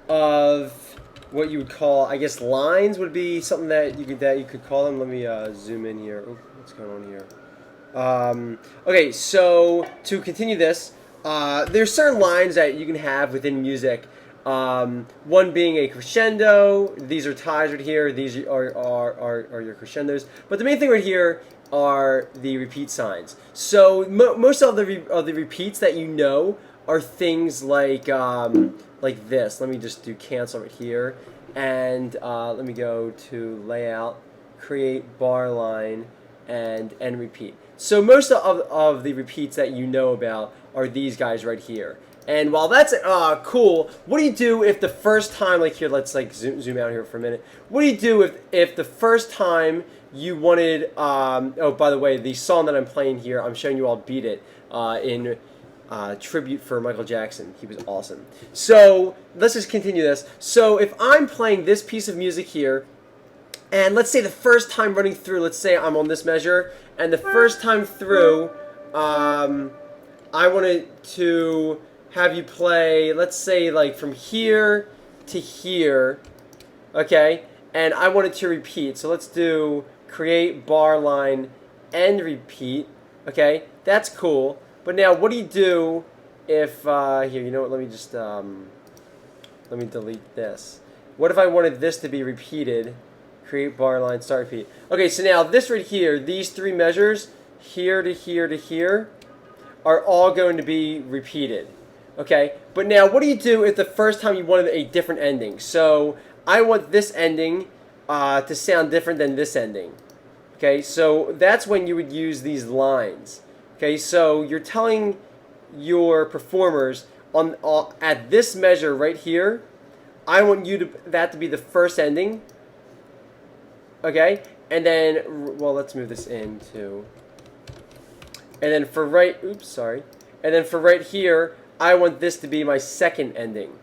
of what you would call, I guess, lines would be something that you could call them. Let me zoom in here. Oh, what's going on here? Okay, so to continue this, there's certain lines that you can have within music. One being a crescendo. These are ties right here. These are your crescendos. But the main thing right here are the repeat signs. So most of the repeats that you know are things like this. Let me just do cancel right here, and let me go to layout, create bar line, and end repeat. So most of the repeats that you know about are these guys right here. And while that's cool, what do you do if the first time, like here, let's like zoom out here for a minute. What do you do if the first time you wanted, oh, by the way, the song that I'm playing here, I'm showing you all Beat It in tribute for Michael Jackson. He was awesome. So let's just continue this. So if I'm playing this piece of music here, and let's say the first time running through, let's say I'm on this measure, and the first time through, I wanted to have you play, let's say, like from here to here, okay? And I want it to repeat. So let's do create bar line and repeat, okay? That's cool. But now, what do you do if, here, you know what, let me just, let me delete this. What if I wanted this to be repeated? Create bar line, start repeat. Okay, so now this right here, these three measures, here to here to here, are all going to be repeated. Okay, but now what do you do if the first time you wanted a different ending? So I want this ending to sound different than this ending. Okay, so that's when you would use these lines. Okay, so you're telling your performers at this measure right here, I want that to be the first ending. Okay, and then, well, let's move this into, and then for and then for right here, I want this to be my second ending.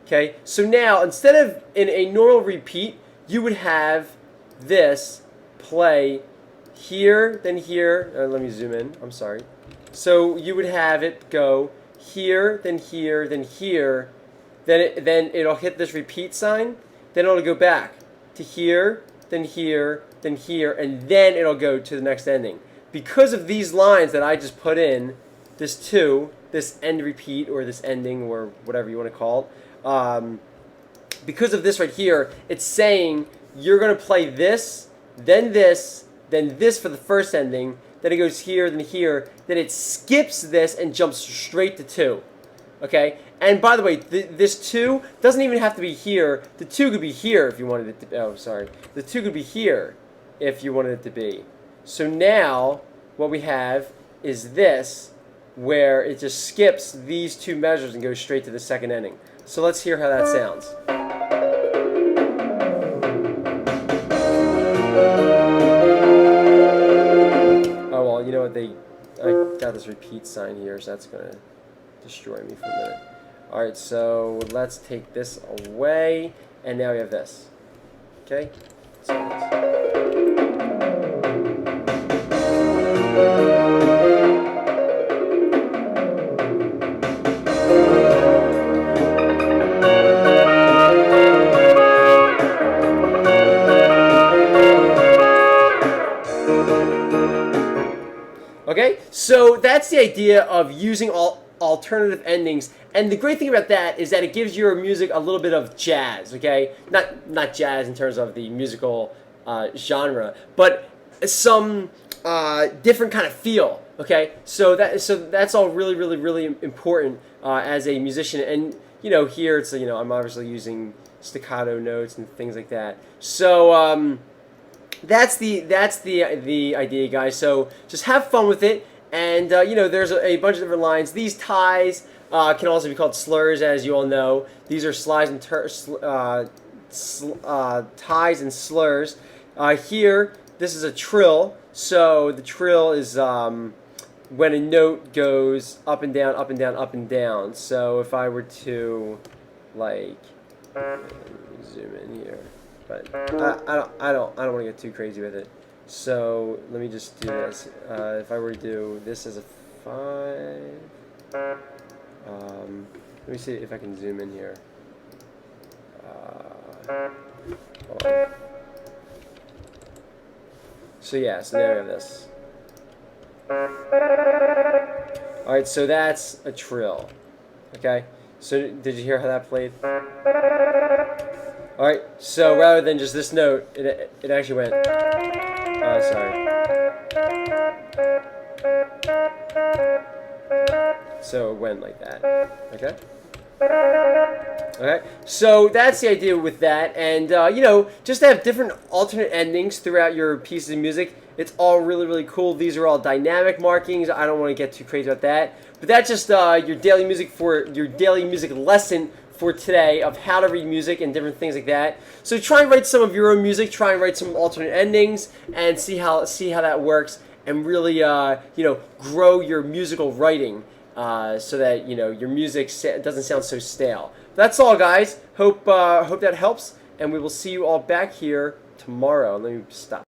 Okay, so now instead of in a normal repeat, you would have this play here, then here. Let me zoom in. I'm sorry. So you would have it go here, then here, then here. Then it'll hit this repeat sign. Then it'll go back to here, then here, then here, and then it'll go to the next ending. Because of these lines that I just put in, this end repeat, or this ending, or whatever you want to call it, because of this right here, it's saying you're going to play this, then this for the first ending, then it goes here, then it skips this and jumps straight to 2. Okay? And by the way, this 2 doesn't even have to be here. The 2 could be here if you wanted it to. Oh, sorry. The 2 could be here if you wanted it to be. So now what we have is this, where it just skips these 2 measures and goes straight to the second ending. So let's hear how that sounds. Oh well, you know what? I got this repeat sign here, so that's gonna destroy me for a minute. Alright, so let's take this away, and now we have this. Okay? Okay, so that's the idea of using alternative endings, and the great thing about that is that it gives your music a little bit of jazz. Okay, not jazz in terms of the musical genre, but some different kind of feel. Okay, so that's all really important as a musician, and you know here it's I'm obviously using staccato notes and things like that. So that's the idea, guys. So just have fun with it, and there's a bunch of different lines. These ties can also be called slurs, as you all know. These are ties and slurs. Here, this is a trill. So the trill is when a note goes up and down, up and down, up and down. So if I were to like zoom in here. But I don't want to get too crazy with it. So let me just do this. If I were to do this as a 5, Let me see if I can zoom in here. Hold on. So yeah, so now we have this. Alright, so that's a trill. Okay? So did you hear how that played? Alright, so rather than just this note, it actually went. Oh, sorry. So it went like that. Okay? Okay, so that's the idea with that, and you know, just to have different alternate endings throughout your pieces of music. It's all really, really cool. These are all dynamic markings. I don't want to get too crazy about that, but that's just your daily music lesson for today of how to read music and different things like that. So try and write some of your own music. Try and write some alternate endings and see how that works, and really you know, grow your musical writing. So that, you know, your music doesn't sound so stale. That's all, guys. Hope that helps, and we will see you all back here tomorrow. Let me stop.